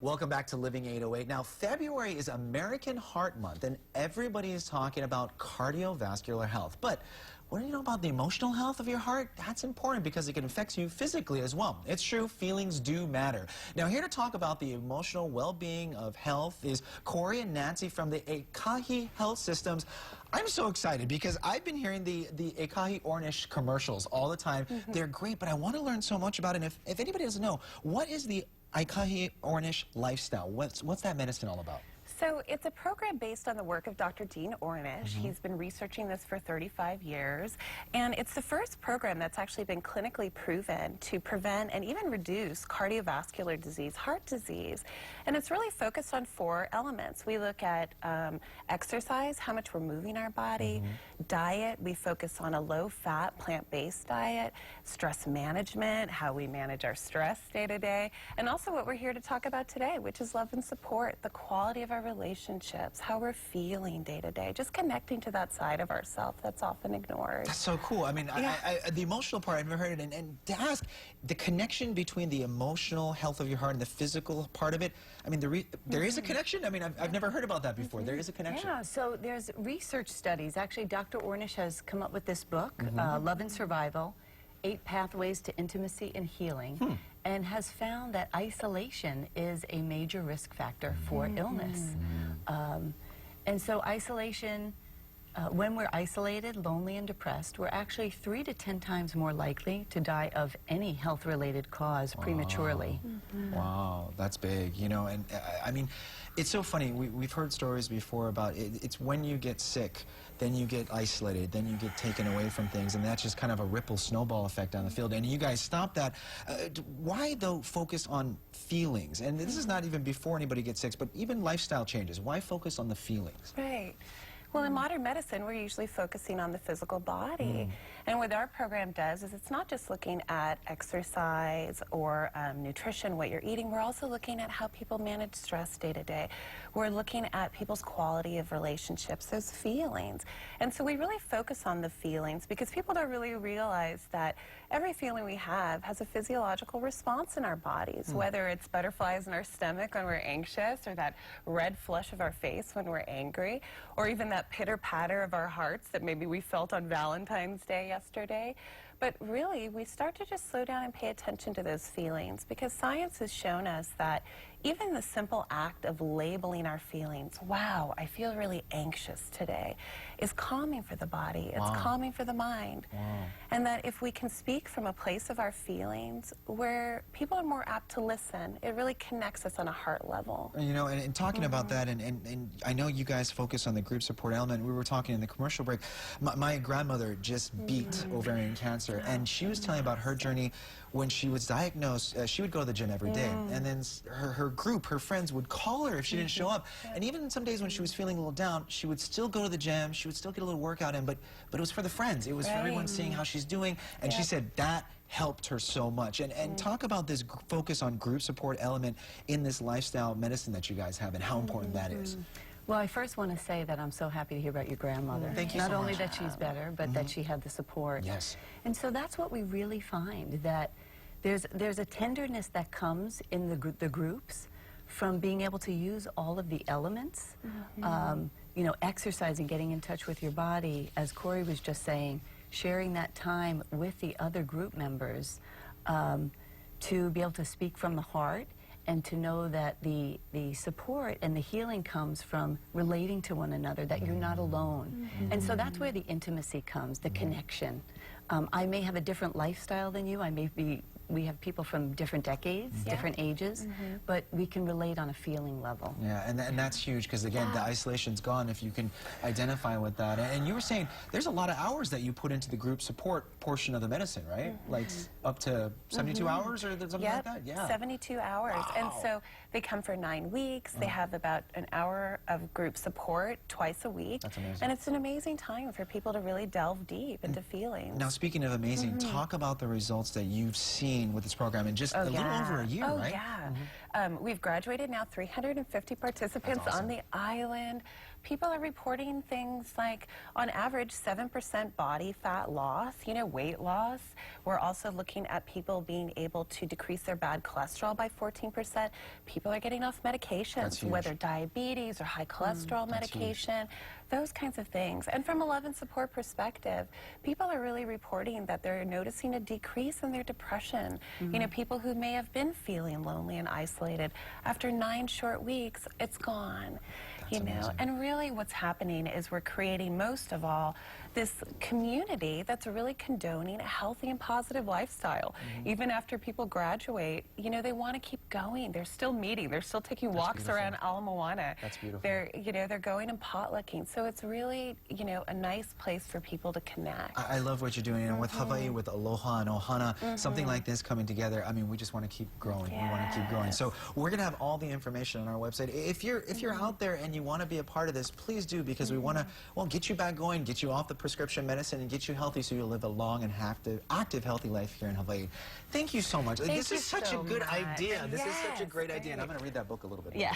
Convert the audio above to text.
Welcome back to Living 808. Now, February is American Heart Month, and everybody is talking about cardiovascular health. But what do you know about the emotional health of your heart? That's important because it can affect you physically as well. It's true, feelings do matter. Now, here to talk about the emotional well-being of health is Corey and Nancy from the Ekahi Health Systems. I'm so excited because I've been hearing the Ekahi Ornish commercials all the time. They're great, but I want to learn so much about it. And if anybody doesn't know, what is the Ekahi Ornish lifestyle? What's that medicine all about? So it's a program based on the work of Dr. Dean Ornish. He's been researching this for 35 years, and it's the first program that's actually been clinically proven to prevent and even reduce cardiovascular disease, heart disease. And it's really focused on 4 elements. We look at exercise, how much we're moving our body, diet, we focus on a low-fat, plant-based diet, stress management, how we manage our stress day to day, and also what we're here to talk about today, which is love and support, the quality of our relationships, how we're feeling day to day, just connecting to that side of ourselves that's often ignored. That's so cool. I mean, the emotional part, I've never heard it. And to ask, the connection between the emotional health of your heart and the physical part of it, I mean, there is a connection? I mean, I've never heard about that before. There is a connection. Yeah, so there's research studies. Actually, Dr. Ornish has come up with this book, Love and Survival, 8 Pathways to Intimacy and Healing, and has found that isolation is a major risk factor for illness. And so isolation, when we're isolated, lonely, and depressed, we're actually 3 to 10 times more likely to die of any health-related cause prematurely. Wow, that's big, you know, and I mean, it's so funny. We've heard stories before about it's when you get sick, then you get isolated, then you get taken away from things, and that's just kind of a ripple snowball effect on the field. And you guys stop that. Why, though, focus on feelings? And this is not even before anybody gets sick, but even lifestyle changes. Why focus on the feelings? Right. Well, in modern medicine, we're usually focusing on the physical body. And what our program does is it's not just looking at exercise or nutrition, what you're eating. We're also looking at how people manage stress day to day. We're looking at people's quality of relationships, those feelings. And so we really focus on the feelings because people don't really realize that every feeling we have has a physiological response in our bodies, whether it's butterflies in our stomach when we're anxious, or that red flush of our face when we're angry, or even that pitter-patter of our hearts that maybe we felt on Valentine's Day yesterday. But really, we start to just slow down and pay attention to those feelings because science has shown us that even the simple act of labeling our feelings, wow, I feel really anxious today, is calming for the body. It's calming for the mind. And that if we can speak from a place of our feelings where people are more apt to listen, it really connects us on a heart level. You know, and talking about that, and I know you guys focus on the group support element. We were talking in the commercial break. My grandmother just beat ovarian cancer, and she was telling about her journey when she was diagnosed. She would go to the gym every day, and then her group, her friends, would call her if she didn't show up. And even some days when she was feeling a little down, she would still go to the gym, she would still get a little workout in, but it was for the friends. It was for everyone seeing how she's doing, and she said that helped her so much. And talk about this focus on group support element in this lifestyle medicine that you guys have and how important that is. Well, I first want to say that I'm so happy to hear about your grandmother. Thank you Not so only much. that she's better, but that she had the support. Yes. And so that's what we really find, that there's a tenderness that comes in the groups from being able to use all of the elements. You know, exercising, getting in touch with your body, as Corey was just saying, sharing that time with the other group members to be able to speak from the heart and to know that the support and the healing comes from relating to one another, that you're not alone. And so that's where the intimacy comes, the connection. I may have a different lifestyle than you. We have people from different decades, different ages, but we can relate on a feeling level. Yeah, and that's huge because, again, the isolation's gone if you can identify with that. And you were saying there's a lot of hours that you put into the group support portion of the medicine, right? Like up to 72 hours or something like that? Yeah. 72 hours. Wow. And so they come for 9 weeks. They have about an hour of group support twice a week. That's amazing. And it's an amazing time for people to really delve deep into feelings. Now, speaking of amazing, talk about the results that you've seen seen with this program in just a little over a year, oh, right? Yeah. We've graduated now 350 participants That's awesome. on the island. People are reporting things like, on average, 7% body fat loss, weight loss. We're also looking at people being able to decrease their bad cholesterol by 14%. People are getting off That's medications, huge. whether diabetes or high cholesterol That's huge. medication, those kinds of things. And from a love and support perspective, people are really reporting that they're noticing a decrease in their depression. People who may have been feeling lonely and isolated, after 9 short weeks, it's gone. amazing. And really what's happening is we're creating, most of all, this community that's really condoning a healthy and positive lifestyle. Even after people graduate, they want to keep going. They're still meeting. They're still taking walks beautiful. around Ala Moana. That's beautiful. They're going and potlucking. So it's really, a nice place for people to connect. I love what you're doing, and with Hawaii, with Aloha and Ohana, something like this coming together. I mean, we just want to keep growing. We want to keep growing. So we're going to have all the information on our website. If you're out there and you want to be a part of this, please do, because we want to get you back going, get you off the prescription medicine, and get you healthy so you'll live a long and active, healthy life here in Hawaii. Thank you so much. Thank This you is such so a good much. idea. This is such a Yes, great idea, and I'm great. going to read that book a little bit. Yeah.